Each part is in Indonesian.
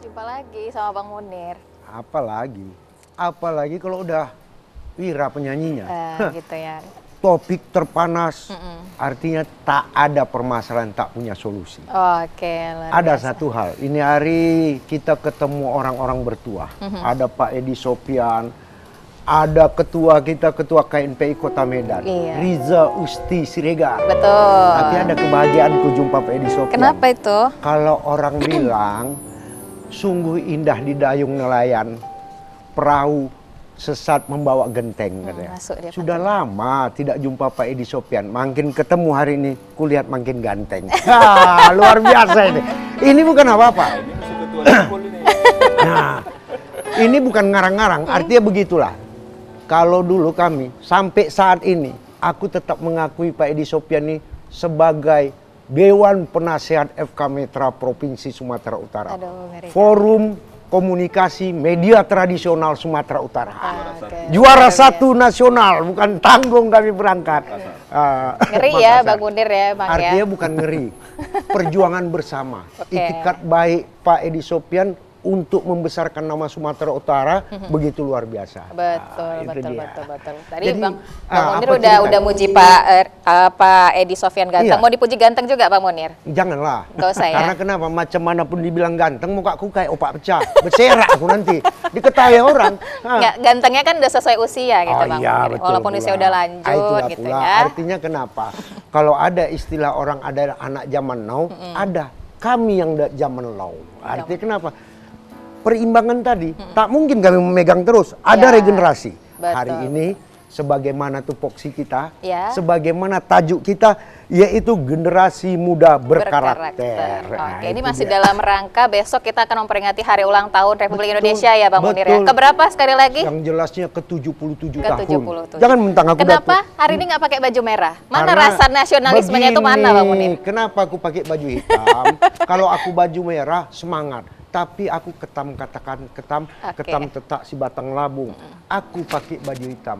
Jumpa lagi sama Bang Munir. Apalagi kalau udah Wira penyanyinya. Gitu ya. Topik terpanas, artinya tak ada permasalahan tak punya solusi. Oke, luar Ada biasa. satu hal, ini hari kita ketemu orang-orang bertuah. Ada Pak Edi Sopyan, ada ketua kita, ketua KNPI Kota Medan, Iya. Riza Usti Siregar. Betul. Tapi ada kebahagiaanku jumpa Pak Edi Sopyan. Kenapa itu? Kalau orang bilang, sungguh indah di dayung nelayan, perahu sesat membawa genteng katanya. masuk dia, Sudah lama tidak jumpa Pak Edi Sopyan. Makin ketemu hari ini, kulihat makin ganteng. Luar biasa ini. Ini bukan apa-apa. Nah, ini bukan ngarang-ngarang. Artinya begitulah. Kalau dulu kami sampai saat ini, aku tetap mengakui Pak Edi Sopyan ini sebagai Dewan Penasehat FK Metra Provinsi Sumatera Utara. Aduh, ngeri. Forum Komunikasi Media Tradisional Sumatera Utara. Oke. Juara Luar satu nasional, bukan tanggung kami berangkat. Ngeri ya Bang Munir ya Bang ya. Artinya bukan ngeri, perjuangan bersama. Oke. Itikat baik Pak Edi Sopyan untuk membesarkan nama Sumatera Utara begitu luar biasa. Betul, Itu betul, dia. betul. Tadi Jadi, Bang Munir apa udah ceritanya? muji Pak Edi Sopyan ganteng. Iya. Mau dipuji ganteng juga Bang Munir? Janganlah. Nggak usah ya? Karena kenapa? Macam mana pun dibilang ganteng, muka aku kayak opak pecah. Berserak aku nanti. Diketahui orang. Nggak, gantengnya kan udah sesuai usia gitu Bang iya, Munir. betul Walaupun pula. usia udah lanjut Itulah gitu pula. ya. Artinya kenapa? Kalau ada istilah orang ada anak zaman now, ada kami yang zaman now. Artinya kenapa? Perimbangan tadi, tak mungkin kami memegang terus. Ada Ya, regenerasi. betul. Hari ini, sebagaimana tupoksi kita, Ya. sebagaimana tajuk kita, yaitu generasi muda berkarakter. Oke, Nah, ini itu masih dia. dalam rangka besok kita akan memperingati Hari Ulang Tahun Republik Betul, Indonesia ya Bang Munir ya. betul. Keberapa sekali lagi? Yang jelasnya ke-77 Ke tahun. 77. Jangan mentang aku Kenapa datuk. hari ini nggak pakai baju merah? Mana Karena rasa nasionalismenya itu mana Bang Munir? Kenapa aku pakai baju hitam? Kalau aku baju merah, semangat. Tapi aku ketam Oke. tetak si batang labung. Aku pakai baju hitam.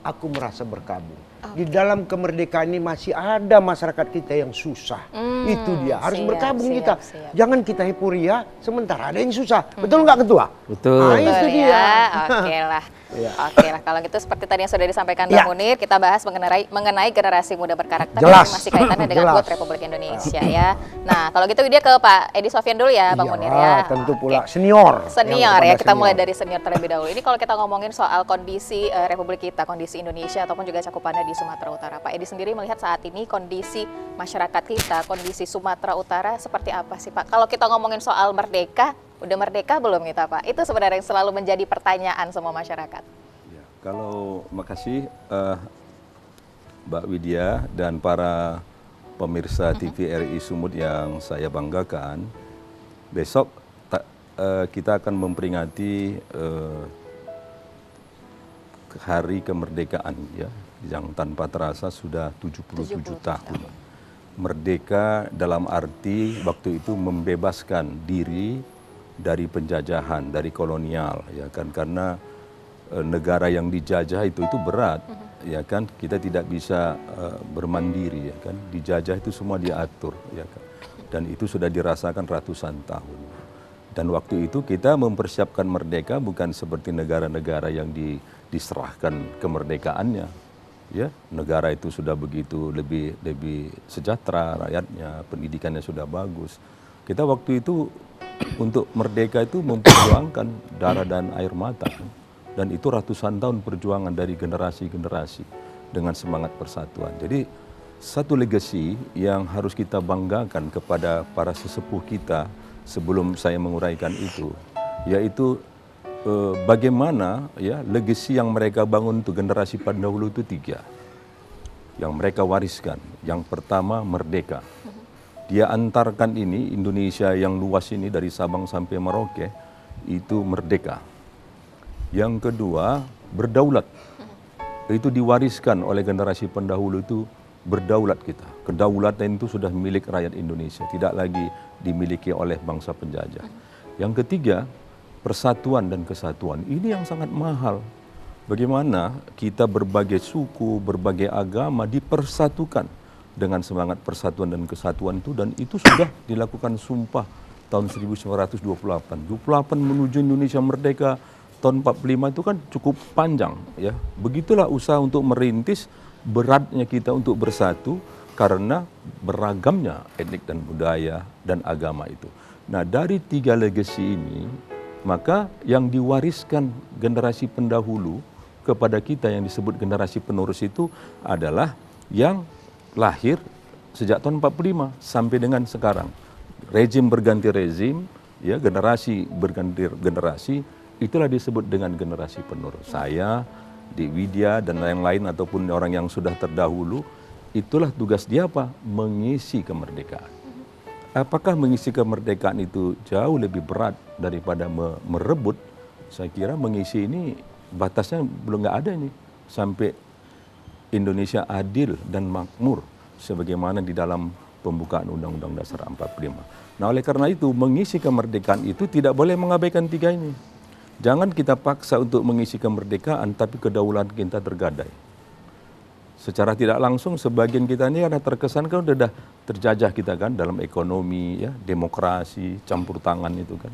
Aku merasa berkabung. Di dalam kemerdekaan ini masih ada masyarakat kita yang susah. Itu dia, harus siap, berkabung siap, kita. siap. Jangan kita hiporia, sementara ada yang susah. Betul nggak Ketua? Betul. Nah, itu Betul dia. ya. Oke lah. Iya. Oke lah, kalau gitu seperti tadi yang sudah disampaikan Ya. Bang Munir, kita bahas mengenai generasi muda berkarakter Jelas. yang masih kaitannya dengan Jelas. buat Republik Indonesia ya. Nah, kalau gitu dia ke Pak Edi Sopyan dulu ya Bang Iya, Munir ya. tentu Oke. pula senior. Senior ya, Yang kita kepada mulai senior. dari senior terlebih dahulu. Ini kalau kita ngomongin soal kondisi Republik kita, kondisi Indonesia ataupun juga cakupannya di Sumatera Utara. Pak Edi sendiri melihat saat ini kondisi masyarakat kita, kondisi Sumatera Utara seperti apa sih Pak? Kalau kita ngomongin soal merdeka, udah merdeka belum kita Pak? Itu sebenarnya yang selalu menjadi pertanyaan semua masyarakat. Ya, kalau makasih Mbak Widya dan para pemirsa TV RI Sumut yang saya banggakan, besok kita akan memperingati hari kemerdekaan ya, yang tanpa terasa sudah 77 tahun. Merdeka dalam arti waktu itu membebaskan diri dari penjajahan, dari kolonial ya kan, karena negara yang dijajah itu berat ya kan, kita tidak bisa bermandiri ya kan, dijajah itu semua diatur ya kan, dan itu sudah dirasakan ratusan tahun. Dan waktu itu kita mempersiapkan merdeka bukan seperti negara-negara yang diserahkan kemerdekaannya ya, negara itu sudah begitu lebih sejahtera rakyatnya, pendidikannya sudah bagus. Kita waktu itu untuk merdeka itu memperjuangkan darah dan air mata kan? Dan itu ratusan tahun perjuangan dari generasi-generasi dengan semangat persatuan. Jadi satu legacy yang harus kita banggakan kepada para sesepuh kita sebelum saya menguraikan itu, yaitu bagaimana ya legacy yang mereka bangun untuk generasi pendahulu itu 3 yang mereka wariskan. Yang pertama merdeka. Dia antarkan ini Indonesia yang luas ini dari Sabang sampai Merauke itu merdeka. Yang kedua berdaulat. Itu diwariskan oleh generasi pendahulu itu berdaulat kita. Kedaulatan itu sudah milik rakyat Indonesia, tidak lagi dimiliki oleh bangsa penjajah. Yang ketiga persatuan dan kesatuan. Ini yang sangat mahal. Bagaimana kita berbagai suku, berbagai agama dipersatukan dengan semangat persatuan dan kesatuan itu, dan itu sudah dilakukan sumpah tahun 1928. 28 menuju Indonesia merdeka tahun 45 itu kan cukup panjang ya. Begitulah usaha untuk merintis, beratnya kita untuk bersatu karena beragamnya etnik dan budaya dan agama itu. Nah, dari 3 legasi ini, maka yang diwariskan generasi pendahulu kepada kita yang disebut generasi penerus itu adalah yang lahir sejak tahun 45 sampai dengan sekarang. Rezim berganti rezim, ya, generasi berganti generasi, itulah disebut dengan generasi penerus. Saya, di Widya dan yang lain ataupun orang yang sudah terdahulu, itulah tugas dia apa? Mengisi kemerdekaan. Apakah mengisi kemerdekaan itu jauh lebih berat daripada merebut? Saya kira mengisi ini batasnya belum nggak ada ini sampai Indonesia adil dan makmur sebagaimana di dalam pembukaan Undang-Undang Dasar 45. Nah, oleh karena itu mengisi kemerdekaan itu tidak boleh mengabaikan 3 ini. Jangan kita paksa untuk mengisi kemerdekaan tapi kedaulatan kita tergadai. Secara tidak langsung sebagian kita ini ada terkesan kan sudah terjajah kita kan dalam ekonomi, ya, demokrasi, campur tangan itu kan.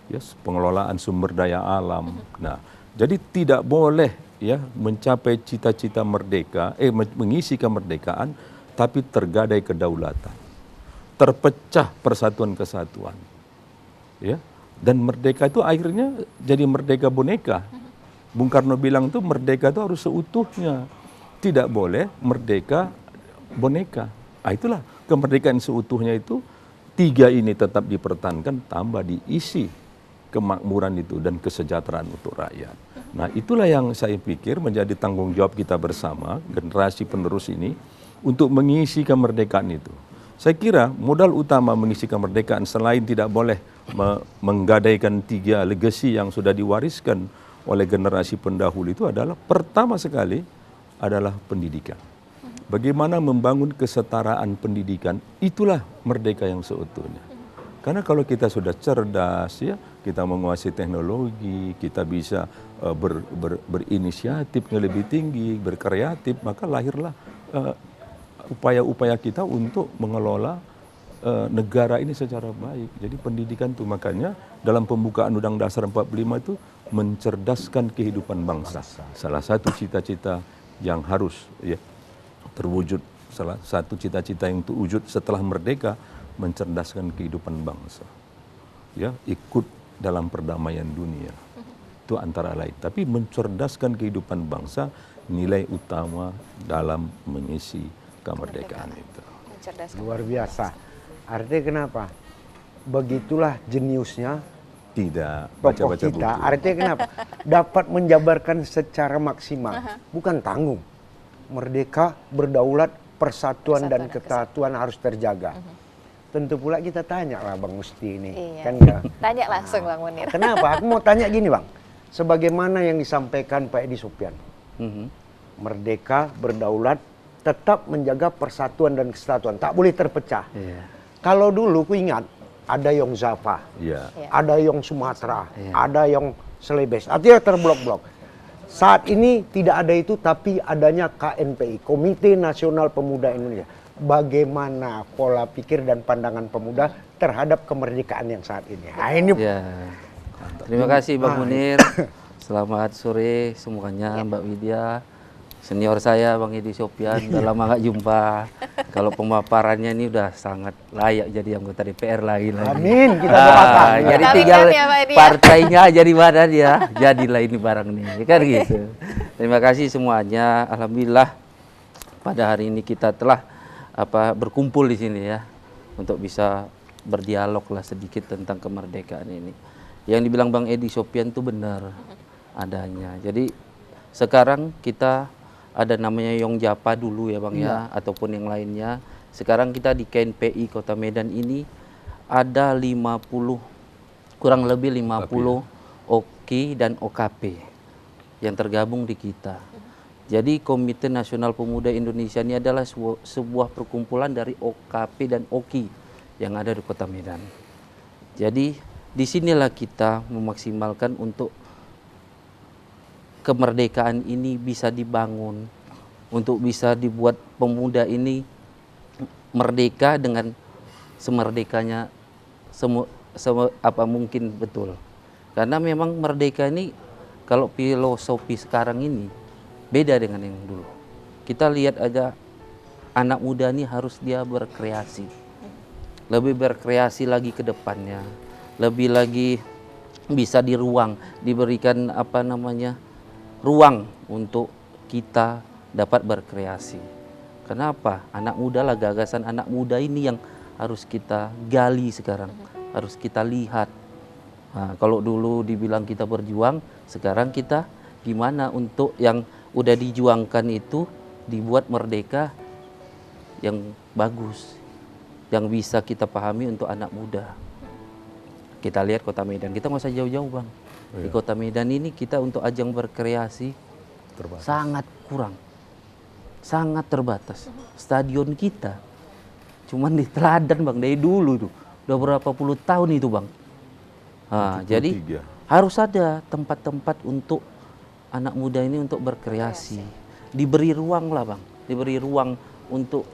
Ya, pengelolaan sumber daya alam. Nah, jadi tidak boleh ya mencapai cita-cita merdeka, mengisi kemerdekaan tapi tergadai kedaulatan. Terpecah persatuan kesatuan. Ya. Dan merdeka itu akhirnya jadi merdeka boneka. Bung Karno bilang tuh merdeka itu harus seutuhnya. Tidak boleh merdeka boneka. Nah, itulah kemerdekaan seutuhnya itu 3 ini tetap dipertahankan tambah diisi kemakmuran itu dan kesejahteraan untuk rakyat. Nah, itulah yang saya pikir menjadi tanggung jawab kita bersama generasi penerus ini untuk mengisi kemerdekaan itu. Saya kira modal utama mengisi kemerdekaan selain tidak boleh menggadaikan 3 legasi yang sudah diwariskan oleh generasi pendahulu itu adalah pertama sekali adalah pendidikan. Bagaimana membangun kesetaraan pendidikan, itulah merdeka yang seutuhnya. Karena kalau kita sudah cerdas, ya, kita menguasai teknologi, kita bisa berinisiatif yang lebih tinggi, berkreatif, maka lahirlah upaya-upaya kita untuk mengelola negara ini secara baik. Jadi pendidikan itu makanya dalam pembukaan Undang Dasar 45 itu mencerdaskan kehidupan bangsa. Salah satu cita-cita yang harus ya terwujud, salah satu cita-cita yang terwujud setelah merdeka, mencerdaskan kehidupan bangsa. Ya, ikut dalam perdamaian dunia. Itu antara lain. Tapi mencerdaskan kehidupan bangsa nilai utama dalam mengisi kemerdekaan itu. Luar biasa. Artinya kenapa? Begitulah jeniusnya Tidak tokoh baca-baca kita. buku. Artinya kenapa? Dapat menjabarkan secara maksimal. Bukan tanggung. Merdeka, berdaulat, persatuan dan kesatuan harus terjaga. Tentu pula kita tanya lah Bang Musti ini. Iya. Kan ya? Tanya langsung Bang Munir. Kenapa? Aku mau tanya gini Bang. Sebagaimana yang disampaikan Pak Edi Sopyan. Merdeka, berdaulat, tetap menjaga persatuan dan kesatuan. Tak boleh terpecah. Iya. Kalau dulu ku ingat, ada Yong Zava, Ya. ada Yong Sumatera, ada Yong Celebes. Artinya terblok-blok. Saat ini tidak ada itu, tapi adanya KNPI, Komite Nasional Pemuda Indonesia. Bagaimana pola pikir dan pandangan pemuda terhadap kemerdekaan yang saat ini? Nah, ini Ya. Terima kasih Bang Munir. Selamat sore semuanya, Mbak Widya. Senior saya Bang Edi Sopyan, udah lama nggak jumpa. Kalau pemaparannya ini udah sangat layak jadi anggota DPR lagi. Amin, kita doakan. Jadi Kita tinggal aminkan ya, Pak Edi, ya. partainya jadi mana dia, jadilah ini barang nih, kan gitu. Terima kasih semuanya. Alhamdulillah pada hari ini kita telah berkumpul di sini ya untuk bisa berdialog lah sedikit tentang kemerdekaan ini. Yang dibilang Bang Edi Sopyan itu benar adanya. Jadi sekarang kita ada namanya Yong Japa dulu ya Bang ya, ataupun yang lainnya. Sekarang kita di KNPI Kota Medan ini ada 50, kurang lebih 50 OKI dan OKP yang tergabung di kita. Jadi Komite Nasional Pemuda Indonesia ini adalah sebuah perkumpulan dari OKP dan OKI yang ada di Kota Medan. Jadi disinilah kita memaksimalkan untuk kemerdekaan ini bisa dibangun, untuk bisa dibuat pemuda ini merdeka dengan semerdekanya apa mungkin betul. Karena memang merdeka ini kalau filosofi sekarang ini beda dengan yang dulu. Kita lihat aja anak muda ini harus dia berkreasi. Lebih berkreasi lagi ke depannya. Lebih lagi bisa diberikan ruang untuk kita dapat berkreasi. Kenapa? Anak muda lah, gagasan anak muda ini yang harus kita gali sekarang. Harus kita lihat. Nah, kalau dulu dibilang kita berjuang, sekarang kita gimana untuk yang udah dijuangkan itu dibuat merdeka yang bagus, yang bisa kita pahami untuk anak muda. Kita lihat Kota Medan, kita nggak usah jauh-jauh Bang. Di Kota Medan ini kita untuk ajang berkreasi terbatas. Sangat kurang, sangat terbatas. Stadion kita cuman di teladan Bang, dari dulu tuh, udah berapa puluh tahun itu Bang. Nah, jadi harus ada tempat-tempat untuk anak muda ini untuk berkreasi. Diberi ruang lah Bang, diberi ruang untuk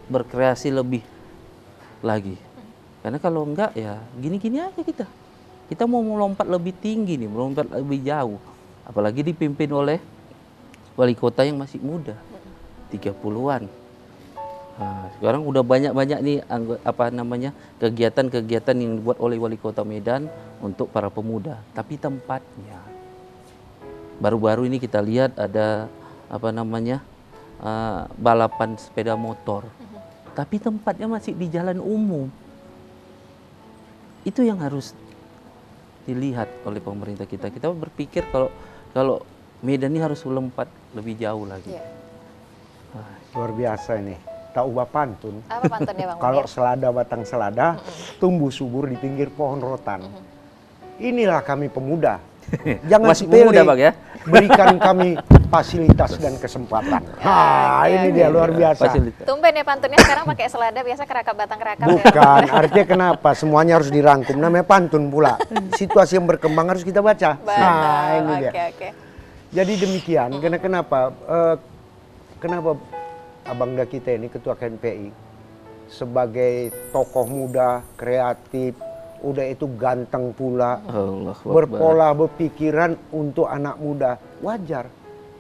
berkreasi lebih lagi. Karena kalau enggak ya gini-gini aja kita. Kita mau melompat lebih tinggi nih, melompat lebih jauh. Apalagi dipimpin oleh wali kota yang masih muda, 30-an. Nah, sekarang udah banyak-banyak nih kegiatan-kegiatan yang dibuat oleh wali kota Medan untuk para pemuda. Tapi tempatnya, baru-baru ini kita lihat ada balapan sepeda motor. Tapi tempatnya masih di jalan umum. Itu yang harus dilihat oleh pemerintah kita. Kita berpikir kalau Medan ini harus melompat lebih jauh lagi. Luar biasa ini. Tak ubah pantun. Apa pantunnya Bang? Kalau selada batang selada, tumbuh subur di pinggir pohon rotan. Inilah kami pemuda. Jangan Masih sepele. pemuda Bang ya? Berikan kami fasilitas dan kesempatan. Ini dia luar biasa. Tumben ya pantunnya sekarang pakai selada, biasa kerakap batang kerakap. Bukan, artinya kenapa? Semuanya harus dirangkum. Namanya pantun pula. Situasi yang berkembang harus kita baca. Ini dia. Oke. Jadi demikian. Kenapa Abangda kita ini Ketua KNPI sebagai tokoh muda, kreatif, udah itu ganteng pula, berpola berpikiran untuk anak muda, wajar.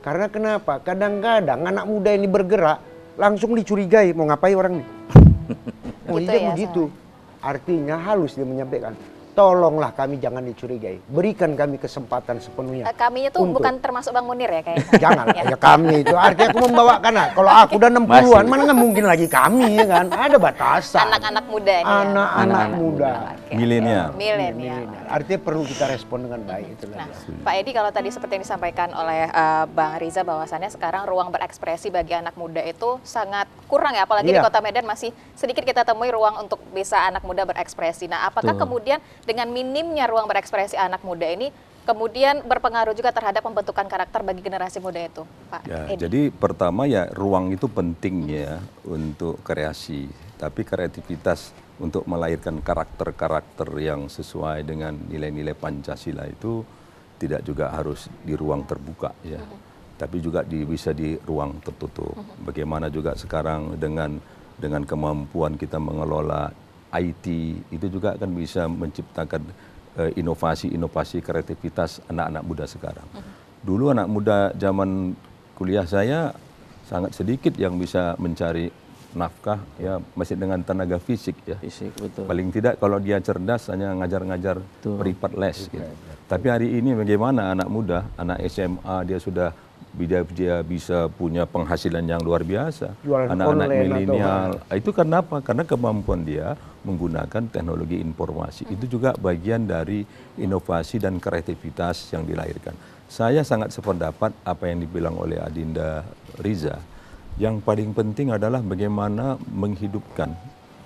Karena kenapa? Kadang-kadang anak muda ini bergerak langsung dicurigai mau ngapain orang nih. Begitu. Artinya halus dia menyampaikan. Tolonglah kami jangan dicurigai. Berikan kami kesempatan sepenuhnya. Kaminya tuh bukan termasuk Bang Munir ya kayaknya. Jangan, ya kami itu. Artinya aku membawakan. Kalau aku udah 60-an, mana nggak mungkin lagi kami ya kan. Ada batasan. Anak-anak muda ini. Anak-anak muda. Milenial. Artinya perlu kita respon dengan baik. Itulah. Nah, Pak Edi, kalau tadi seperti yang disampaikan oleh Bang Riza bahwasannya sekarang ruang berekspresi bagi anak muda itu sangat kurang ya. Apalagi di Kota Medan masih sedikit kita temui ruang untuk bisa anak muda berekspresi. Nah, apakah kemudian dengan minimnya ruang berekspresi anak muda ini kemudian berpengaruh juga terhadap pembentukan karakter bagi generasi muda itu, Pak Edi? Jadi pertama ya ruang itu penting ya untuk kreasi, tapi kreativitas untuk melahirkan karakter-karakter yang sesuai dengan nilai-nilai Pancasila itu tidak juga harus di ruang terbuka ya, tapi juga bisa di ruang tertutup. Bagaimana juga sekarang dengan kemampuan kita mengelola IT itu juga akan bisa menciptakan inovasi-inovasi kreativitas anak-anak muda sekarang. Dulu anak muda zaman kuliah saya sangat sedikit yang bisa mencari nafkah ya masih dengan tenaga fisik ya. Fisik, betul. Paling tidak kalau dia cerdas hanya ngajar-ngajar privat les gitu. Tapi hari ini bagaimana anak muda, anak SMA dia bisa punya penghasilan yang luar biasa. Anak-anak milenial. Itu karena apa? Karena kemampuan dia menggunakan teknologi informasi. Itu juga bagian dari inovasi dan kreativitas yang dilahirkan. Saya sangat sependapat apa yang dibilang oleh Adinda Riza. Yang paling penting adalah bagaimana menghidupkan,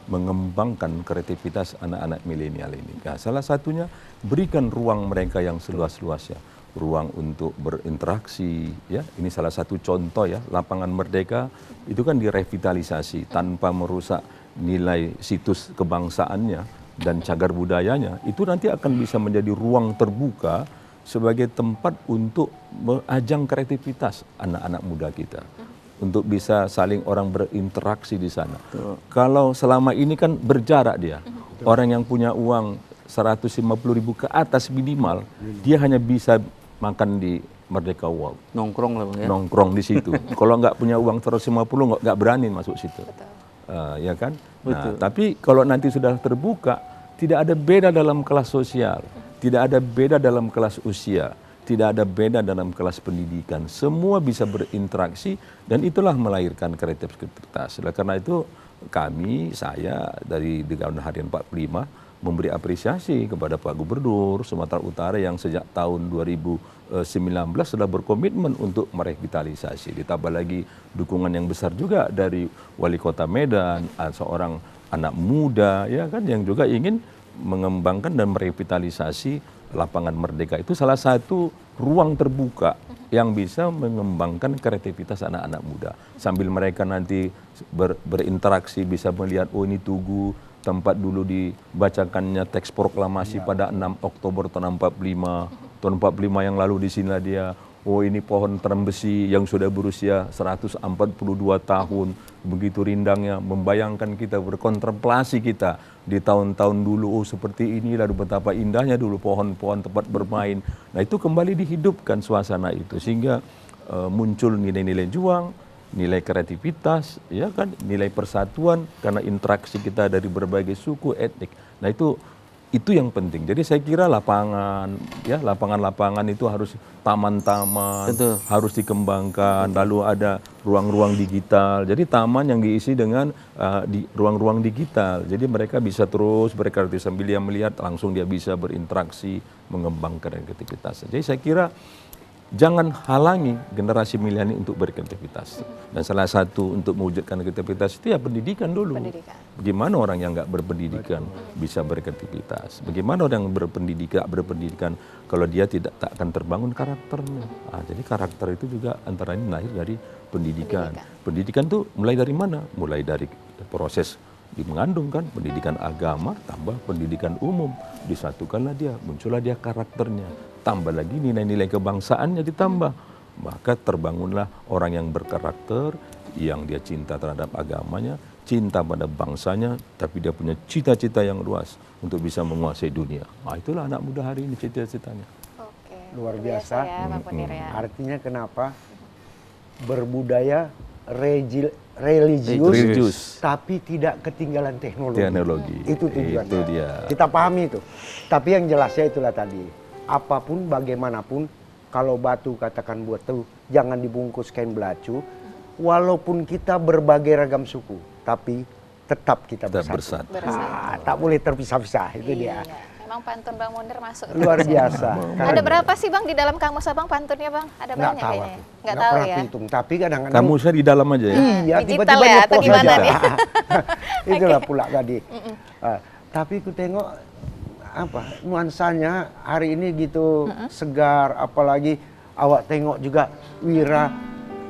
mengembangkan kreativitas anak-anak milenial ini. Nah, salah satunya berikan ruang mereka yang seluas-luasnya. Ruang untuk berinteraksi ya, ini salah satu contoh ya, lapangan Merdeka itu kan direvitalisasi tanpa merusak nilai situs kebangsaannya dan cagar budayanya. Itu nanti akan bisa menjadi ruang terbuka sebagai tempat untuk ajang kreativitas anak-anak muda kita untuk bisa saling orang berinteraksi di sana. Kalau selama ini kan berjarak dia, orang yang punya uang 150.000 ke atas minimal, dia hanya bisa makan di Merdeka World. Nongkrong lah Bang ya. Nongkrong di situ. Kalau nggak punya uang 150 nggak berani masuk situ. Ya kan? Nah, tapi kalau nanti sudah terbuka, tidak ada beda dalam kelas sosial, tidak ada beda dalam kelas usia, tidak ada beda dalam kelas pendidikan. Semua bisa berinteraksi dan itulah melahirkan kreativitas. Oleh karena itu saya dari Dewan Harian 45 memberi apresiasi kepada Pak Gubernur Sumatera Utara yang sejak tahun 2019 sudah berkomitmen untuk merevitalisasi. Ditambah lagi dukungan yang besar juga dari Wali Kota Medan, seorang anak muda ya kan yang juga ingin mengembangkan dan merevitalisasi lapangan Merdeka. Itu salah satu ruang terbuka yang bisa mengembangkan kreativitas anak-anak muda. Sambil mereka nanti berinteraksi bisa melihat, oh ini Tugu, tempat dulu dibacakannya teks proklamasi pada 6 Oktober tahun 45. Tahun 45 yang lalu di sini dia, oh ini pohon terem besi yang sudah berusia 142 tahun. Begitu rindangnya, membayangkan kita, berkontemplasi kita di tahun-tahun dulu, oh seperti ini, lalu betapa indahnya dulu pohon-pohon tempat bermain. Nah itu kembali dihidupkan suasana itu, sehingga muncul nilai-nilai juang, nilai kreativitas, ya kan, nilai persatuan karena interaksi kita dari berbagai suku etnik. Nah itu yang penting. Jadi saya kira lapangan itu harus taman-taman, harus dikembangkan. Lalu ada ruang-ruang digital. Jadi taman yang diisi dengan di ruang-ruang digital. Jadi mereka bisa terus berkreatif sambil dia melihat langsung dia bisa berinteraksi, mengembangkan kreativitas. Jadi saya kira jangan halangi generasi milenial untuk berkreativitas. Dan salah satu untuk mewujudkan kreativitas itu ya pendidikan dulu. Bagaimana orang yang nggak berpendidikan bisa berkreativitas? Bagaimana orang yang berpendidikan kalau dia tak akan terbangun karakternya? Jadi karakter itu juga antara ini lahir dari pendidikan. Pendidikan tuh mulai dari mana? Mulai dari proses mengandung kan, pendidikan agama tambah pendidikan umum, disatukanlah dia, muncullah dia karakternya, tambah lagi nilai-nilai kebangsaannya ditambah, maka terbangunlah orang yang berkarakter, yang dia cinta terhadap agamanya, cinta pada bangsanya, tapi dia punya cita-cita yang luas untuk bisa menguasai dunia. Itulah anak muda hari ini cita-citanya. Luar biasa. Ya, Bang Munir, ya. Artinya kenapa berbudaya religius, tapi tidak ketinggalan teknologi. Itu tujuannya. Itu dia. Kita pahami itu. Tapi yang jelasnya itulah tadi. Apapun bagaimanapun, kalau batu katakan buat tuh jangan dibungkus kain belacu. Walaupun kita berbagai ragam suku, tapi tetap kita bersatu. Tak boleh terpisah-pisah. Itu dia. Memang pantun Bang Munir masuk. Luar biasa. Ada berapa sih Bang di dalam kamus Abang pantunnya Bang? Ada banyak kayaknya. Nggak tahu ya. Hitung. Tapi kadang-kadang kamusnya di dalam aja ya. Iya, digital tiba-tiba ya, atau ngepost gimana aja. nih? Itulah pula tadi. Tapi ku tengok nuansanya hari ini gitu segar, apalagi awak tengok juga Wira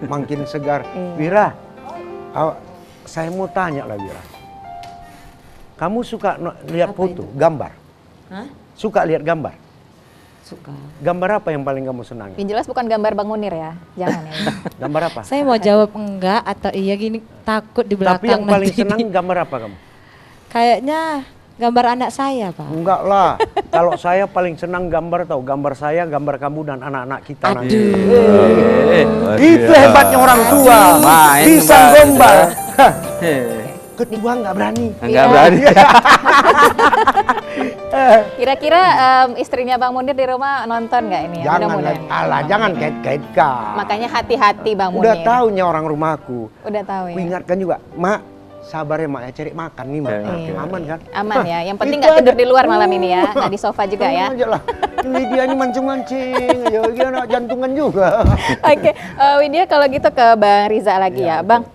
makin segar. Wira, saya mau tanya lah Wira. Kamu suka lihat foto, gambar? Suka lihat gambar? Suka. Gambar apa yang paling kamu senangi? Yang jelas bukan gambar Bang Munir ya, jangan ya. Gambar apa? Saya mau jawab enggak atau iya gini, takut di belakang. Tapi yang paling senang gambar apa kamu? Kayaknya gambar anak saya, Pak. Enggak lah. Kalau saya paling senang gambar gambar saya, gambar kamu dan anak-anak kita nanti. Itu hebatnya orang tua. Bisa gombal. Ketua nggak berani. Nggak berani. Kira-kira istrinya Bang Munir di rumah nonton nggak ini ya? Jangan kait-kaitkan. Makanya hati-hati Bang Munir. Udah tahunya orang rumahku. Udah tahu ya. Ku ingatkan juga, Mak, sabar ya Mak ya, cari makan nih Mak. Aman kan? Aman ya. Yang penting nggak tidur di luar malam ini ya, nggak di sofa juga ya. Aja lah. Widya ini mancing-mancing, aja anak jantungan juga. Oke, Widya kalau gitu ke Bang Riza lagi ya, Bang.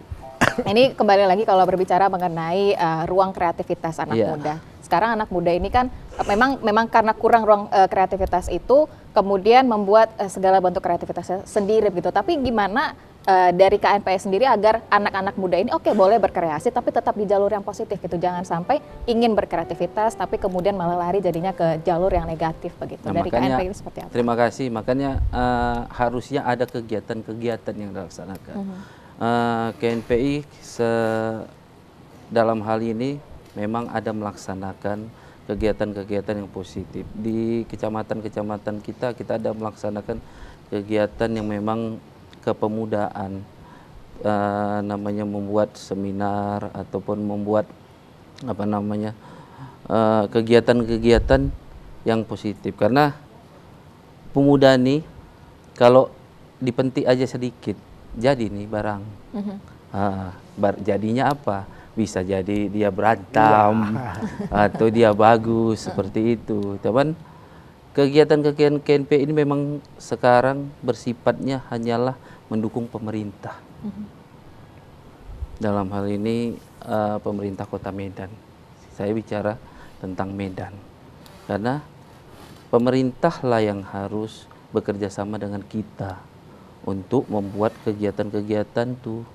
Ini kembali lagi kalau berbicara mengenai ruang kreativitas anak muda. Sekarang anak muda ini kan memang karena kurang ruang kreativitas itu kemudian membuat segala bentuk kreativitasnya sendiri gitu. Tapi gimana dari KNPI sendiri agar anak-anak muda ini boleh berkreasi tapi tetap di jalur yang positif gitu. Jangan sampai ingin berkreativitas tapi kemudian malah lari jadinya ke jalur yang negatif begitu. Nah, dari makanya, KNPI seperti apa? Terima kasih. Makanya harusnya ada kegiatan-kegiatan yang dilaksanakan. KNPI dalam hal ini memang ada melaksanakan kegiatan-kegiatan yang positif. Di kecamatan-kecamatan kita ada melaksanakan kegiatan yang memang kepemudaan, namanya membuat seminar ataupun membuat kegiatan-kegiatan yang positif. Karena pemuda nih kalau dipentik aja sedikit jadi nih barang. Jadinya apa? Bisa jadi dia berantem atau dia bagus seperti itu. Teman, kegiatan-kegiatan KNP ini memang sekarang bersifatnya hanyalah mendukung pemerintah. Dalam hal ini pemerintah Kota Medan. Saya bicara tentang Medan. Karena pemerintahlah yang harus bekerja sama dengan kita untuk membuat kegiatan-kegiatan tuh.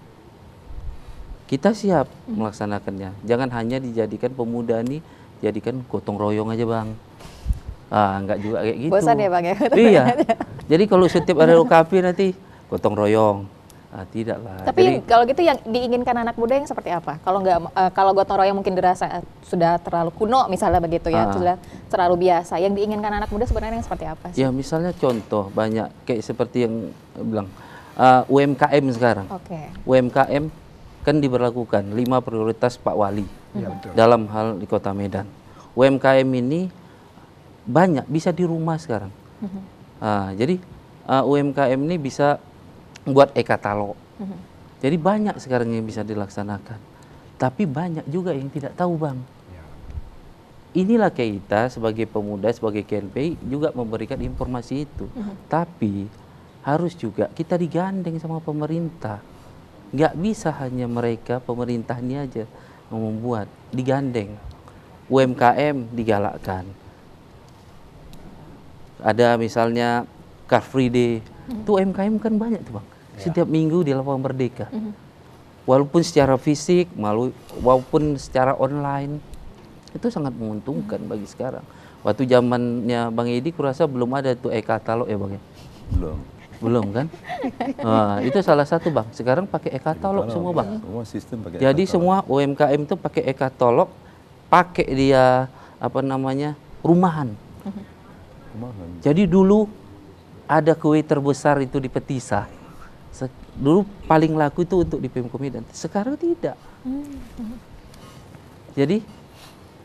Kita siap melaksanakannya. Jangan hanya dijadikan pemuda nih jadikan gotong royong aja, Bang. Enggak juga kayak gitu. Bosan ya, Bang ya? Iya. Jadi kalau setiap ada UKP nanti gotong royong. Tidak lah. Tapi kalau gitu yang diinginkan anak muda yang seperti apa? Kalau gotong royong mungkin dirasa sudah terlalu kuno misalnya begitu ya, sudah terlalu biasa. Yang diinginkan anak muda sebenarnya yang seperti apa sih? Ya misalnya contoh banyak kayak seperti yang bilang UMKM sekarang. UMKM kan diberlakukan 5 prioritas Pak Wali dalam hal di Kota Medan. UMKM ini banyak bisa di rumah sekarang. Jadi UMKM ini bisa buat e-katalog. Jadi banyak sekarang yang bisa dilaksanakan. Tapi banyak juga yang tidak tahu, Bang. Inilah kita sebagai pemuda, sebagai KNPI juga memberikan informasi itu. Tapi harus juga kita digandeng sama pemerintah. Nggak bisa hanya mereka, pemerintah ini aja yang membuat, digandeng. UMKM digalakkan. Ada misalnya Car Free Day. Itu UMKM kan banyak tuh, Bang. Setiap minggu di Lapangan Merdeka. Walaupun secara fisik, walaupun secara online, itu sangat menguntungkan bagi sekarang. Waktu zamannya Bang Edi, kurasa belum ada tuh e-katalog ya, Bang ya? Belum kan? Itu salah satu, Bang. Sekarang pakai e-katalog semua, Bang. Semua sistem pakai Jadi e-katalog. semua UMKM itu pakai e-katalog, pakai dia rumahan. Jadi dulu ada kue terbesar itu di Petisah. Dulu paling laku itu untuk di Pemko Medan. Sekarang tidak. Jadi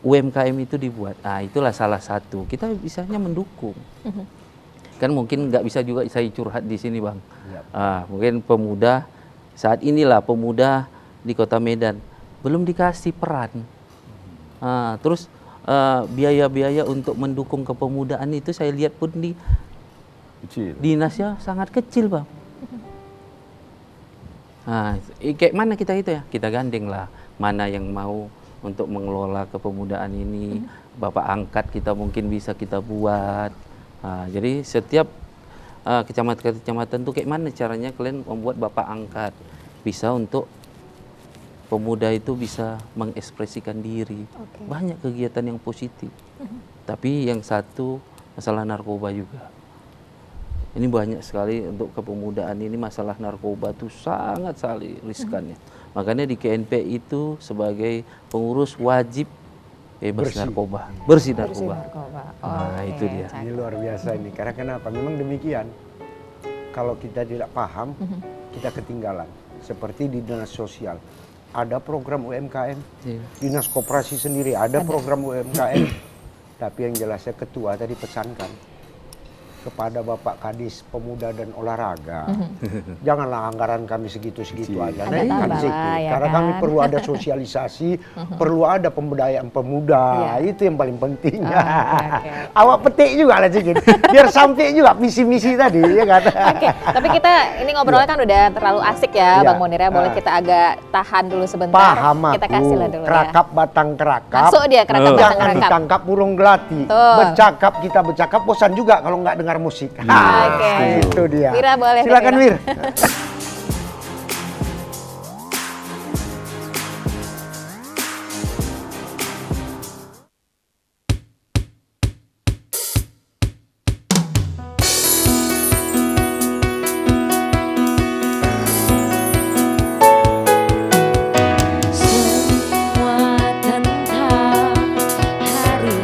UMKM itu dibuat. Itulah salah satu. Kita bisanya mendukung. Kan mungkin nggak bisa juga saya curhat di sini, Bang. Mungkin pemuda saat inilah pemuda di Kota Medan belum dikasih peran. Terus biaya-biaya untuk mendukung kepemudaan itu saya lihat pun di dinasnya sangat kecil, Bang. Kayak mana kita itu ya? Kita gandeng lah. Mana yang mau untuk mengelola kepemudaan ini. Bapak angkat kita mungkin bisa kita buat. Jadi setiap kecamatan-kecamatan tuh kayak mana caranya kalian membuat bapak angkat. Bisa untuk pemuda itu bisa mengekspresikan diri. Banyak kegiatan yang positif. Tapi yang satu masalah narkoba juga. Ini banyak sekali untuk kepemudaan ini masalah narkoba itu sangat sekali riskannya. Makanya di KNP itu sebagai pengurus wajib bebas narkoba, bersih narkoba. Itu dia. Ini luar biasa ini. Karena kenapa? Memang demikian. Kalau kita tidak paham, kita ketinggalan. Seperti di dinas sosial, ada program UMKM. Dinas koperasi sendiri ada program UMKM. Tapi yang jelasnya ketua tadi pesankan kepada Bapak Kadis Pemuda dan Olahraga, janganlah anggaran kami segitu-segitu aja. Naikkan sedikit. Karena kami perlu ada sosialisasi, perlu ada pemberdayaan pemuda. Itu yang paling penting. Awak petik juga lah sedikit, biar sampai juga misi-misi tadi, ya kan? Tapi kita ini ngobrolnya kan udah terlalu asik ya, Bang Munir ya. Boleh kita agak tahan dulu sebentar. Paham Kita aku. kasih lah dulu Kerakap batang kerakap. Masuk dia kerakap batang Jangan kerakap. ditangkap burung gelati. Bercakap kita bercakap, bosan juga kalau nggak dengar musik. Itu dia. Wira boleh. Silakan Wir. Semua tentang hari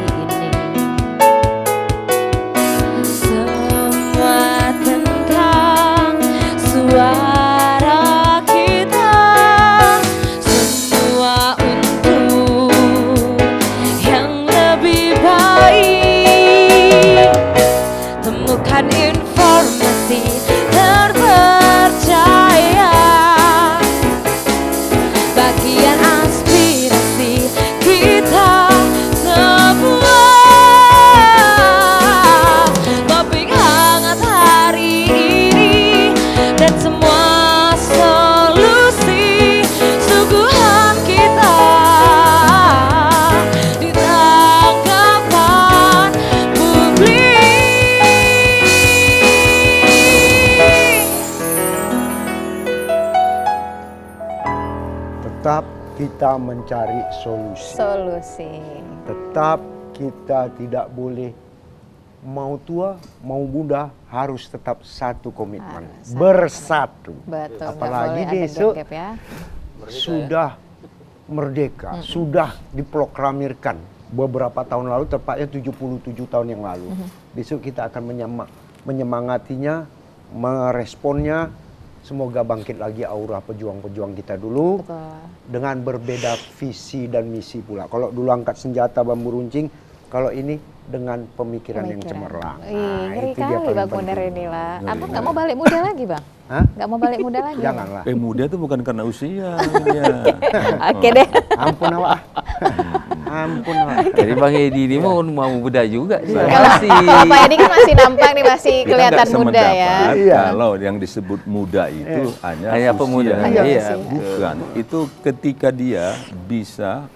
kita mencari solusi. Solusi. Tetap kita tidak boleh mau tua, mau muda, harus tetap satu komitmen. Harus satu. Bersatu. Betul. nggak Apalagi boleh ada besok gap ya. sudah merdeka, sudah diproklamirkan beberapa tahun lalu, tepatnya 77 tahun yang lalu. Besok kita akan menyemangatinya, meresponnya. Semoga bangkit lagi aura pejuang-pejuang kita dulu. Betul. Dengan berbeda visi dan misi pula. Kalau dulu angkat senjata bambu runcing, kalau ini dengan pemikiran yang cemerlang. Ih, ngeri itu dia kali paling Bang Munir penting. inilah. Abang nggak mau balik muda lagi, Bang? Hah? Nggak mau balik muda lagi? Janganlah. Muda itu bukan karena usia. Ya. Oke deh. Ampun awak. Ampun awak. Jadi Bang Edi ini mau muda juga dia. Kalau Masih. kalau Pak Edi kan masih nampak nih, masih Kita kelihatan nggak muda ya. sependapat Iya. Kalau yang disebut muda itu hanya Hanya usia. pemuda. Hanya Iya. usia. Bukan. Itu ketika dia bisa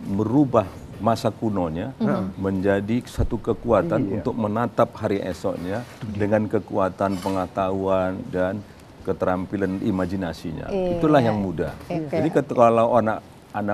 merubah masa kunonya menjadi satu kekuatan untuk menatap hari esoknya dengan kekuatan pengetahuan dan keterampilan imajinasinya. Iya. Itulah yang muda. Oke. Jadi kalau anak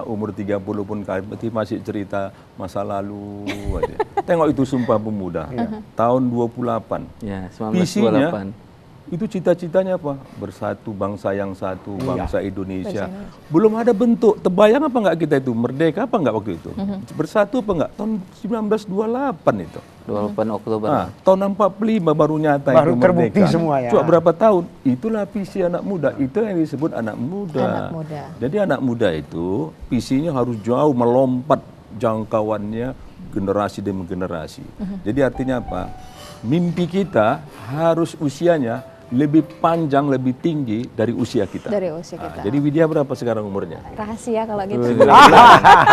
umur 30 pun masih cerita masa lalu aja. Tengok itu Sumpah Pemuda. Tahun 28. Ya, Visinya 1928. itu cita-citanya apa? Bersatu bangsa yang satu, bangsa Indonesia. Belum ada bentuk, terbayang apa enggak kita itu? Merdeka apa enggak waktu itu? Bersatu apa enggak? Tahun 1928 itu. 28 Oktober. Nah, tahun 45 baru nyata Baru itu terbukti merdeka. semua ya. Cuma berapa tahun? Itulah visi anak muda. Itu yang disebut anak muda. Anak muda. Jadi anak muda itu visinya harus jauh melompat jangkauannya generasi demi generasi. Jadi artinya apa? Mimpi kita harus usianya lebih panjang, lebih tinggi dari usia kita. Dari usia kita. Jadi Widya berapa sekarang umurnya? Rahasia kalau gitu. 19.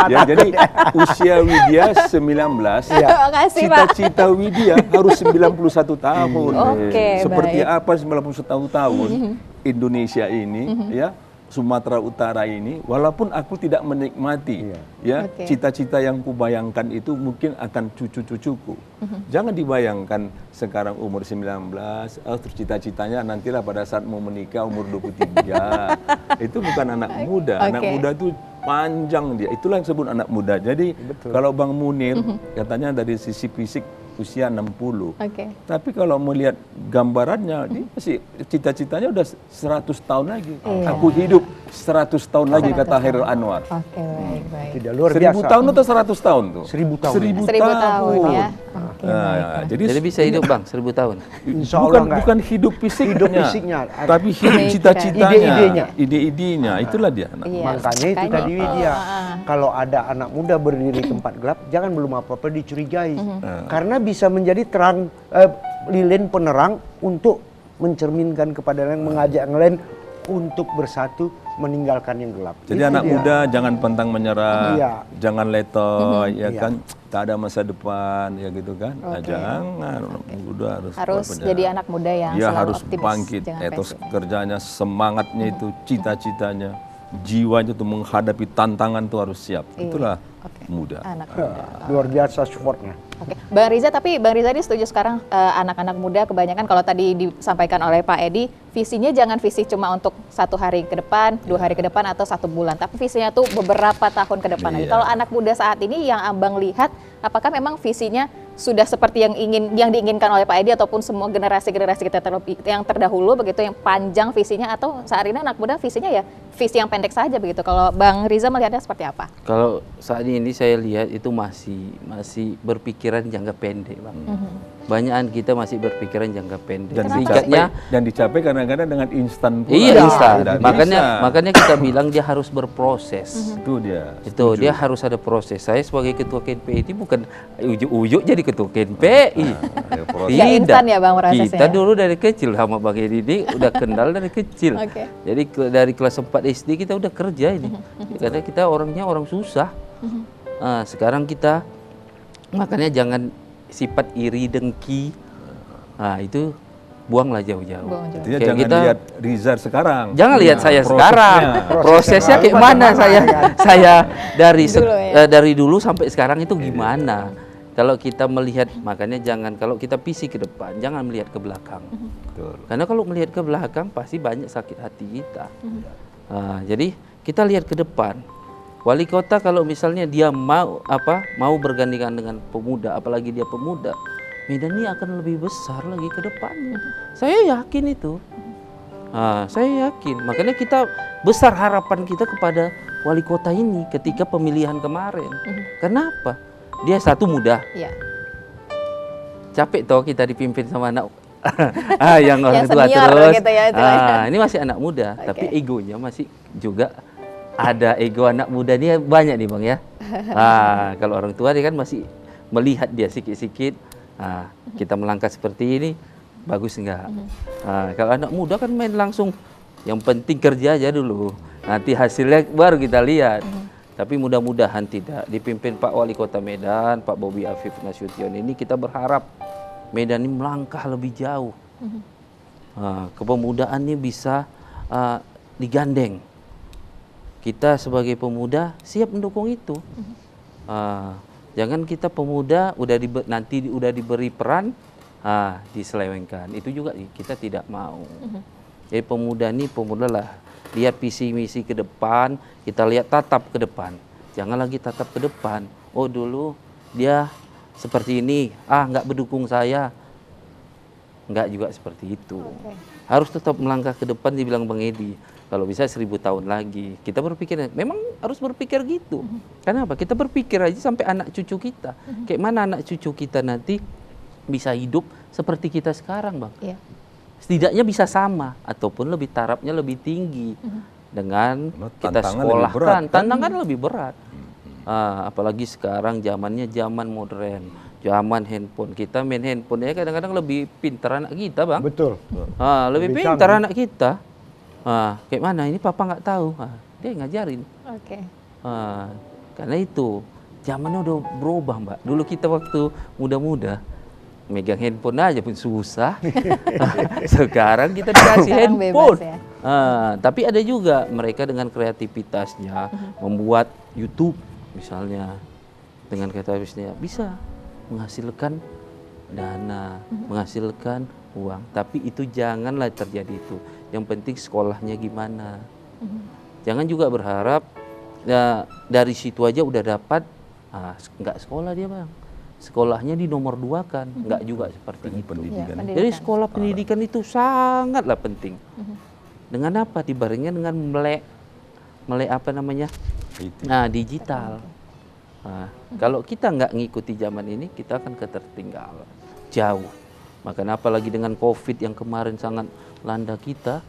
Ya, jadi usia Widya 19. Makasih, Pak. Cita-cita Widya harus 91 tahun. Oke, Seperti baik. apa 91 tahun Indonesia ini ya, Sumatera Utara ini, walaupun aku tidak menikmati ya Oke. cita-cita yang kubayangkan itu mungkin akan cucu-cucuku. Jangan dibayangkan sekarang umur 19, terus cita-citanya nantilah pada saat mau menikah umur 23. Itu bukan anak muda. Anak Oke. muda itu panjang dia. Itulah yang disebut anak muda. Jadi kalau Bang Munir katanya dari sisi fisik usia 60. Oke. Tapi kalau melihat gambarannya, dia masih cita-citanya udah 100 tahun lagi. Iya. Aku hidup 100 tahun lagi, kata Hairil Anwar. Oke, baik. Tidak luar 1000 biasa. tahun atau 100 tahun tuh? 1000 tahun. 1000 1000 tahun tahun. ya. Oke, Nah, baik. Jadi bisa hidup Bang 1000 tahun. Insya Allah enggak. bukan hidup fisiknya, Hidup fisiknya. tapi hidup Pemikiran. cita-citanya, Ide-idenya. ide-idenya. Itulah dia. anak. Iya, Makanya itu makanya. tadi Widya, kalau ada anak muda berdiri di tempat gelap, jangan belum apa-apa dicurigai. Karena bisa menjadi terang, lilin penerang untuk mencerminkan kepada yang mengajak yang lain untuk bersatu meninggalkan yang gelap. Jadi Itu anak dia. muda jangan pantang menyerah, Iya. jangan letoy, ya Iya. kan, tak ada masa depan, ya gitu kan. Nah, jangan, anak muda Harus berpenjara. jadi anak muda yang Dia selalu harus optimis, bangkit, jangan etos pesimis. kerjanya, semangatnya itu, cita-citanya, jiwanya itu menghadapi tantangan itu harus siap. Itulah Oke. muda. Anak muda. Luar biasa supportnya. Oke, Bang Riza, tapi Bang Riza ini setuju sekarang anak-anak muda kebanyakan kalau tadi disampaikan oleh Pak Edi, visinya jangan visi cuma untuk 1 hari ke depan, 2 hari ke depan atau 1 bulan, tapi visinya tuh beberapa tahun ke depan lagi. Iya. Kalau anak muda saat ini yang Abang lihat, apakah memang visinya sudah seperti yang diinginkan oleh Pak Edi ataupun semua generasi-generasi kita yang terdahulu begitu, yang panjang visinya, atau saat ini anak muda visinya ya visi yang pendek saja begitu? Kalau Bang Riza melihatnya seperti apa? Kalau saat ini saya lihat itu masih berpikiran jangka pendek, Bang. Banyakan kita masih berpikiran jangka pendek. Dan Singkatnya, dicapai kadang-kadang dengan instan pula. iya instan. Tidak Makanya bisa. kita bilang dia harus berproses. Itu dia. Itu dia harus ada proses. Saya sebagai ketua KNPI ini bukan ujuk-ujuk jadi ketua KNPI. Ya, proses. Nggak instan ya, Bang, prosesnya? Kita dulu dari kecil sama Bang Edi ini udah kenal dari kecil. Oke. Jadi dari kelas 4 SD kita udah kerja ini. Karena kita orangnya orang susah. Nah, sekarang kita makanya jangan sifat iri dengki. Nah, itu buanglah jauh-jauh. Buang jauh. Artinya Kayak jangan kita- lihat Rizal sekarang. Jangan lihat saya prosesnya. sekarang. Prosesnya kayak mana saya dari dulu sampai sekarang itu gimana? Kalau kita melihat, makanya jangan, kalau kita visi ke depan, jangan melihat ke belakang. Betul. Karena kalau melihat ke belakang pasti banyak sakit hati kita. Nah, jadi kita lihat ke depan. Wali kota kalau misalnya dia mau bergandengan dengan pemuda, apalagi dia pemuda, Medan ini akan lebih besar lagi ke depannya. Saya yakin itu. Saya yakin. Makanya kita besar harapan kita kepada wali kota ini ketika pemilihan kemarin. Kenapa? Dia satu muda. Iya. Capek toh kita dipimpin sama anak yang orang Yang tua senior terus. gitu ya, istilahnya. Ini masih anak muda, Oke. tapi egonya masih juga ada ego anak muda ini banyak nih Bang ya. Kalau orang tua dia kan masih melihat dia sikit-sikit. Kita melangkah seperti ini bagus enggak? Kalau anak muda kan main langsung. Yang penting kerja aja dulu. Nanti hasilnya baru kita lihat. Tapi mudah-mudahan tidak. Dipimpin Pak Wali Kota Medan, Pak Bobi Afif Nasution ini kita berharap Medan ini melangkah lebih jauh. Kepemudaannya bisa digandeng. Kita sebagai pemuda siap mendukung itu. Jangan kita pemuda nanti udah diberi peran, diselewengkan. Itu juga kita tidak mau. Jadi pemuda lah, lihat visi misi ke depan, kita lihat tatap ke depan. Jangan lagi tatap ke depan. Oh dulu dia seperti ini, nggak mendukung saya. Nggak juga seperti itu. Harus tetap melangkah ke depan, dibilang Bang Edi. Kalau bisa 1000 tahun lagi. Kita berpikir, memang harus berpikir gitu. Kenapa? Kita berpikir aja sampai anak cucu kita. Kayak mana anak cucu kita nanti bisa hidup seperti kita sekarang, Bang. Iya. Setidaknya bisa sama, ataupun lebih tarafnya lebih tinggi. Dengan kita Tantangan lebih sekolahkan. berat, kan? Tantangan lebih berat. Apalagi sekarang zamannya zaman modern. Zaman handphone. Kita main handphone ya kadang-kadang lebih pintar anak kita, Bang. Betul. Lebih Lebih pintar canggih. anak kita. Kayak mana ini papa nggak tahu, dia ngajarin. Oke. Karena itu zamannya udah berubah Mbak. Dulu kita waktu muda-muda megang handphone aja pun susah. Sekarang kita dikasih Sekarang handphone. bebas ya. Tapi ada juga mereka dengan kreativitasnya membuat YouTube misalnya, dengan kreativitasnya bisa menghasilkan dana, menghasilkan uang. Tapi itu janganlah terjadi itu. Yang penting sekolahnya gimana. Jangan juga berharap ya, dari situ aja udah dapat, nggak sekolah dia Bang. Sekolahnya di nomor 2 kan, nggak juga seperti itu. Pendidikan. Iya, Jadi sekolah pendidikan itu sangatlah penting. Dengan apa? Dibarengin dengan melek apa namanya? Digital. Kalau kita nggak ngikuti zaman ini, kita akan ketertinggalan jauh. Makanya apalagi dengan COVID yang kemarin sangat landa kita,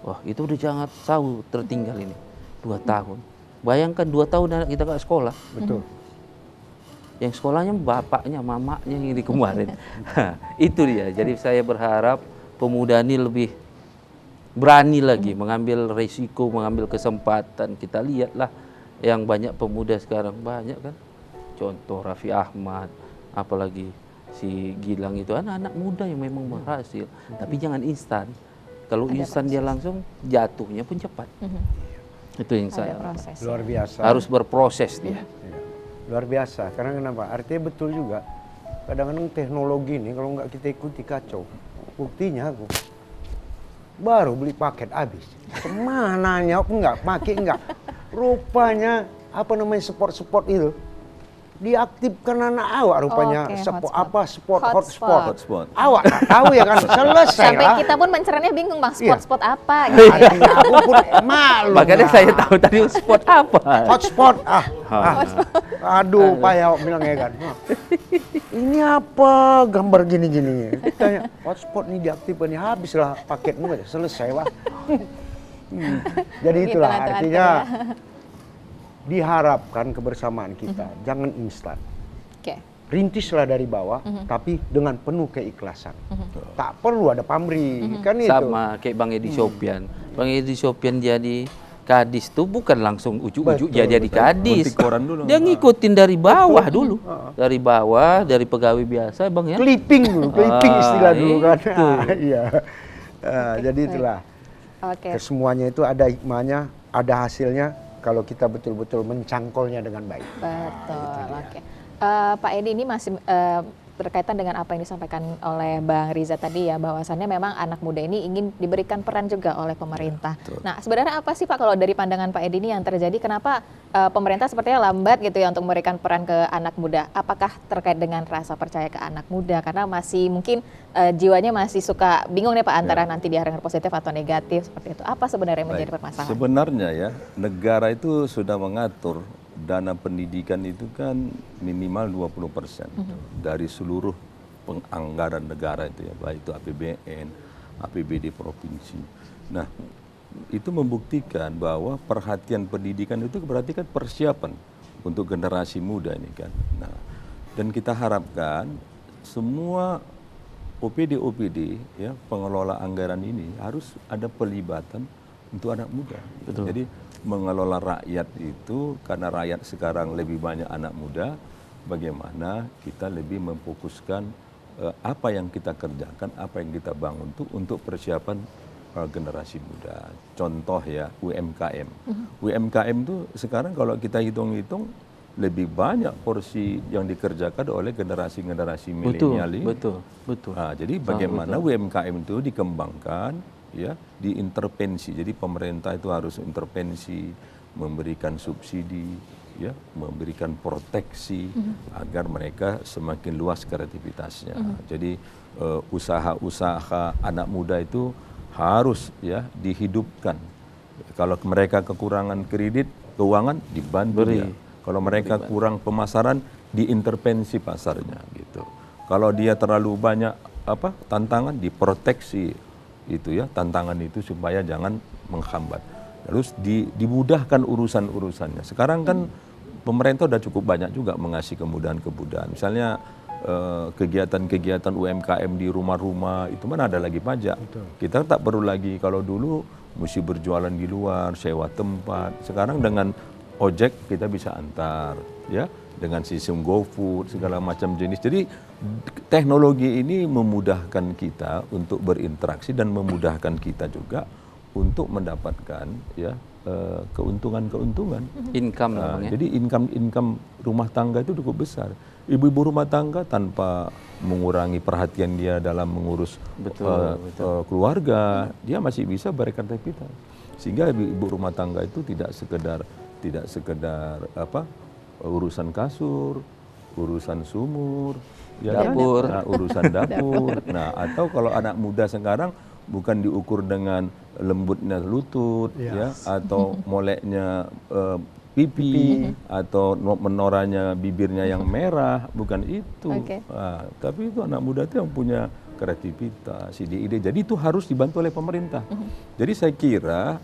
wah itu udah sangat jauh tertinggal ini 2 tahun. Bayangkan 2 tahun anak kita nggak sekolah. Betul. Yang sekolahnya bapaknya, mamanya yang di kemarin. Itu dia. Jadi saya berharap pemuda ini lebih berani lagi mengambil resiko, mengambil kesempatan. Kita lihatlah yang banyak pemuda sekarang banyak kan. Contoh Raffi Ahmad, apalagi si Gilang itu anak-anak muda yang memang berhasil. Tapi jangan instan. Kalau instan dia langsung jatuhnya pun cepat. Itu yang saya Proses. Luar biasa. harus berproses dia. Iya. Luar biasa. Karena kenapa? Artinya betul juga. Kadang-kadang teknologi ini kalau nggak kita ikuti kacau. Buktinya aku baru beli paket habis. Kemananya aku nggak pakai nggak. Rupanya apa namanya sport itu diaktifkan anak awak rupanya. Oke, Sport hotspot. Hotspot. Awak nggak tahu ya kan, selesai Sampai lah. kita pun mencernanya bingung Bang, Iya. spot-spot apa gitu. Artinya aku pun malu. Makanya saya tahu tadi spot apa. Hotspot. Aduh, payah awak bilang ya kan. Ini apa gambar gini-gini? Tanya, hotspot ini diaktifkan, ini habislah paketmu, selesai lah. Jadi Gitu itulah lah, tuh artinya diharapkan kebersamaan kita, jangan instan. Oke. Rintislah dari bawah, tapi dengan penuh keikhlasan. Tak perlu ada pamrih, kan itu. Sama kayak Bang Edi Sopyan. Bang Edi Sopyan jadi kadis tuh bukan langsung ujuk-ujuk Betul, jadi kadis. Gunting koran dulu. Dia ngikutin dari bawah dulu. Dari bawah, dari pegawai biasa Bang ya. Clipping dulu, clipping istilah dulu kan. itu. Iya. Jadi itulah. Oke. Kesemuanya itu ada hikmahnya, ada hasilnya kalau kita betul-betul mencangkolnya dengan baik. Betul. Oke. Pak Edi ini masih berkaitan dengan apa yang disampaikan oleh Bang Riza tadi ya, bahwasannya memang anak muda ini ingin diberikan peran juga oleh pemerintah. Nah, sebenarnya apa sih Pak kalau dari pandangan Pak Edi ini yang terjadi, kenapa pemerintah sepertinya lambat gitu ya untuk memberikan peran ke anak muda? Apakah terkait dengan rasa percaya ke anak muda? Karena masih mungkin jiwanya masih suka bingung nih Pak antara nanti diarahkan positif atau negatif seperti itu. Apa sebenarnya yang menjadi permasalahan? Sebenarnya ya, negara itu sudah mengatur dana pendidikan itu kan minimal 20% dari seluruh penganggaran negara itu ya, baik itu APBN, APBD provinsi. Nah, itu membuktikan bahwa perhatian pendidikan itu berarti kan persiapan untuk generasi muda ini kan. Nah, dan kita harapkan semua OPD ya, pengelola anggaran ini harus ada pelibatan untuk anak muda. Betul. Jadi mengelola rakyat itu, karena rakyat sekarang lebih banyak anak muda, bagaimana kita lebih memfokuskan apa yang kita kerjakan, apa yang kita bangun itu untuk persiapan generasi muda. Contoh ya UMKM. UMKM itu sekarang kalau kita hitung-hitung lebih banyak porsi yang dikerjakan oleh generasi-generasi milenial ini. Betul. Nah, jadi bagaimana UMKM itu dikembangkan, ya, diintervensi. Jadi pemerintah itu harus intervensi, memberikan subsidi, ya, memberikan proteksi agar mereka semakin luas kreativitasnya. Jadi usaha-usaha anak muda itu harus ya dihidupkan. Kalau mereka kekurangan kredit, keuangan dibantu dia. Kalau mereka kurang pemasaran, diintervensi pasarnya gitu. Kalau dia terlalu banyak tantangan, diproteksi itu ya, tantangan itu supaya jangan menghambat. Terus dimudahkan urusan-urusannya. Sekarang kan pemerintah udah cukup banyak juga mengasih kemudahan-kemudahan. Misalnya kegiatan-kegiatan UMKM di rumah-rumah itu mana ada lagi pajak. Betul. Kita tak perlu lagi, kalau dulu mesti berjualan di luar, sewa tempat. Sekarang dengan ojek kita bisa antar, ya, dengan sistem GoFood segala macam jenis. Jadi teknologi ini memudahkan kita untuk berinteraksi dan memudahkan kita juga untuk mendapatkan ya keuntungan-keuntungan. Income jadi income rumah tangga itu cukup besar. Ibu-ibu rumah tangga tanpa mengurangi perhatian dia dalam mengurus keluarga, dia masih bisa berkreativitas. Sehingga ibu rumah tangga itu tidak sekedar urusan kasur, urusan sumur, ya dapur, urusan dapur. Nah, atau kalau anak muda sekarang bukan diukur dengan lembutnya lutut, ya, atau moleknya pipi, atau menoranya bibirnya yang merah, bukan itu. Nah, tapi itu anak muda itu yang punya kreativitas, ide-ide. Jadi itu harus dibantu oleh pemerintah. Jadi saya kira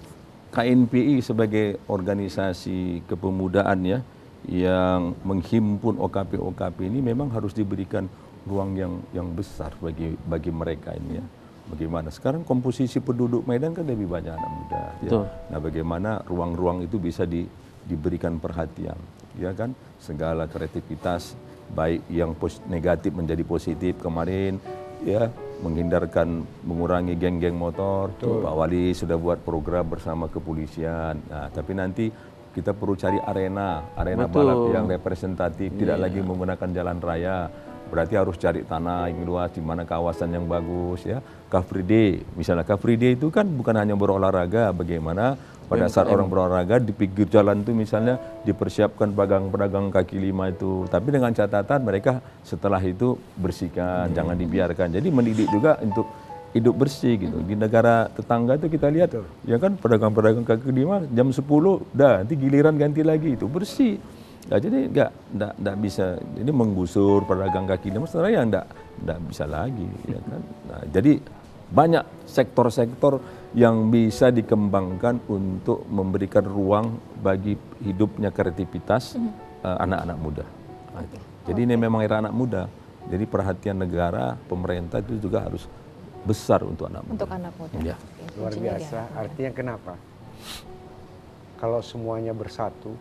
KNPI sebagai organisasi kepemudaan ya, yang menghimpun OKP-OKP ini memang harus diberikan ruang yang besar bagi mereka ini ya. Bagaimana sekarang komposisi penduduk Medan kan lebih banyak anak muda ya. Nah, bagaimana ruang-ruang itu bisa diberikan perhatian, ya kan, segala kreativitas baik yang negatif menjadi positif. Kemarin ya, mengurangi geng-geng motor. Pak Wali sudah buat program bersama kepolisian. Nah, tapi nanti kita perlu cari arena balap yang representatif, tidak lagi menggunakan jalan raya. Berarti harus cari tanah yang luas, di mana kawasan yang bagus ya. Car Free Day, misalnya Car Free Day itu kan bukan hanya berolahraga, bagaimana pada saat orang berolahraga di pinggir jalan itu misalnya dipersiapkan pedagang kaki lima itu, tapi dengan catatan mereka setelah itu bersihkan, jangan dibiarkan. Jadi mendidik juga untuk hidup bersih gitu. Di negara tetangga itu kita lihat ya kan, pedagang kaki lima jam 10 dah, nanti giliran ganti lagi itu bersih. Nah, jadi nggak bisa, ini menggusur pedagang kaki lima sebenarnya nggak bisa lagi ya kan. Nah, jadi banyak sektor-sektor yang bisa dikembangkan untuk memberikan ruang bagi hidupnya kreativitas anak-anak muda. Jadi ini memang era anak muda. Jadi perhatian negara, pemerintah itu juga harus besar untuk anak muda. Untuk anak muda. Ya. Luar biasa. Artinya kenapa? Kalau semuanya bersatu,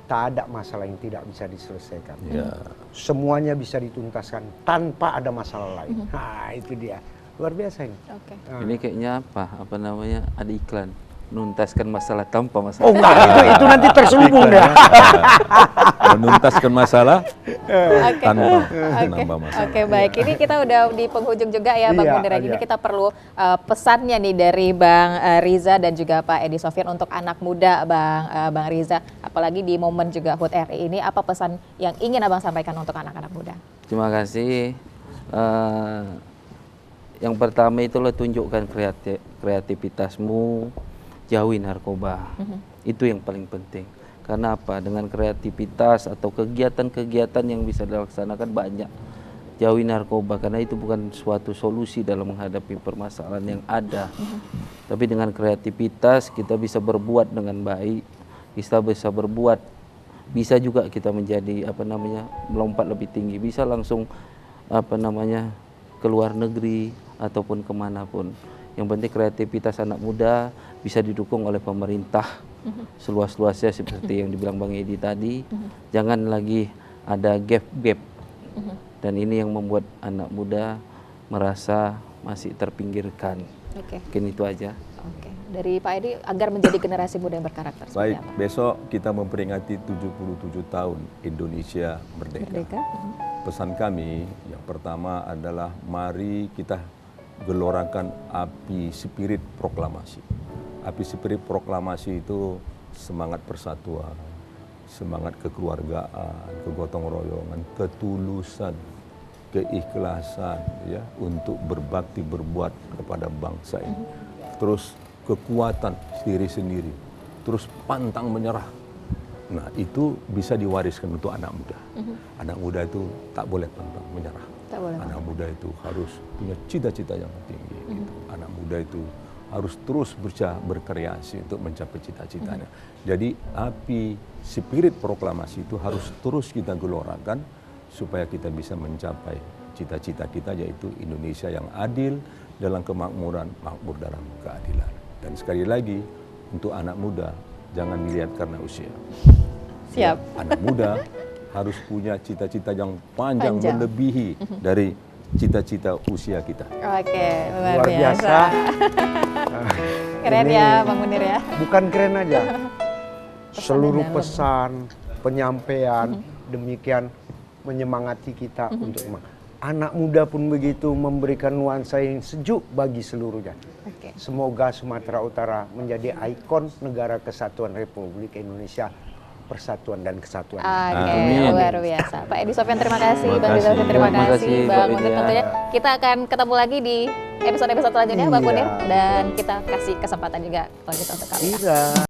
tak ada masalah yang tidak bisa diselesaikan. Ya. Semuanya bisa dituntaskan tanpa ada masalah lain. Nah, itu dia. Luar biasa ini. Oke. Ini kayaknya apa namanya, ada iklan. menuntaskan masalah tanpa Oh masalah. enggak, itu nanti terselubung ya. Menuntaskan masalah Oke. tanpa Oke. menambah masalah. Oke, baik. Ini kita udah di penghujung juga ya, Bang Iya, Munir. Ini iya. kita perlu pesannya nih dari Bang Riza dan juga Pak Edi Sofyan untuk anak muda, Bang Riza. Apalagi di momen juga HUT RI ini, apa pesan yang ingin Abang sampaikan untuk anak-anak muda? Terima kasih. Yang pertama itulah tunjukkan kreativitasmu, jauhi narkoba. Itu yang paling penting. Karena apa? Dengan kreativitas atau kegiatan-kegiatan yang bisa dilaksanakan banyak. Jauhi narkoba karena itu bukan suatu solusi dalam menghadapi permasalahan yang ada. Tapi dengan kreativitas kita bisa berbuat dengan baik, kita bisa berbuat, bisa juga kita menjadi melompat lebih tinggi, bisa langsung ke luar negeri ataupun kemanapun. Yang penting kreativitas anak muda bisa didukung oleh pemerintah seluas-luasnya seperti yang dibilang Bang Edi tadi. Jangan lagi ada gap-gap. Dan ini yang membuat anak muda merasa masih terpinggirkan. Oke. Mungkin itu aja. Oke. Dari Pak Edi, agar menjadi generasi muda yang berkarakter. Baik, seperti apa? besok kita memperingati 77 tahun Indonesia merdeka. Merdeka. Pesan kami yang pertama adalah mari kita gelorakan api spirit proklamasi. Api spirit proklamasi itu semangat persatuan, semangat kekeluargaan, kegotong royongan, ketulusan, keikhlasan ya untuk berbakti berbuat kepada bangsa ini. Terus kekuatan diri sendiri, terus pantang menyerah. Nah, itu bisa diwariskan untuk anak muda. Anak muda itu tak boleh pantang menyerah. Tak boleh. Anak muda itu harus punya cita-cita yang tinggi. Gitu. Anak muda itu harus terus berkreasi untuk mencapai cita-citanya. Jadi api spirit proklamasi itu harus terus kita gelorakan supaya kita bisa mencapai cita-cita kita, yaitu Indonesia yang adil dalam kemakmuran, makmur dalam keadilan. Dan sekali lagi untuk anak muda jangan dilihat karena usia. Siap. Ya, anak muda harus punya cita-cita yang panjang. Melebihi dari cita-cita usia kita. Oke, luar Luar biasa. Keren Ini ya, Bang Munir ya. Bukan keren aja. Seluruh dalam. pesan, penyampaian, demikian menyemangati kita untuk anak muda pun begitu, memberikan nuansa yang sejuk bagi seluruhnya. Oke. Semoga Sumatera Utara menjadi ikon negara kesatuan Republik Indonesia, persatuan dan kesatuan. Oke, Amin. luar biasa. Pak Edi Sofyan terima kasih, Terima Bang Edi kasih. Sofyan terima Terima kasih, kasih, Bang Pak Munir. Edi ya. Tentunya kita akan ketemu lagi di episode-episode selanjutnya, Bang Iya. Munir, dan kita kasih kesempatan juga kalau gitu untuk kalian. Iya.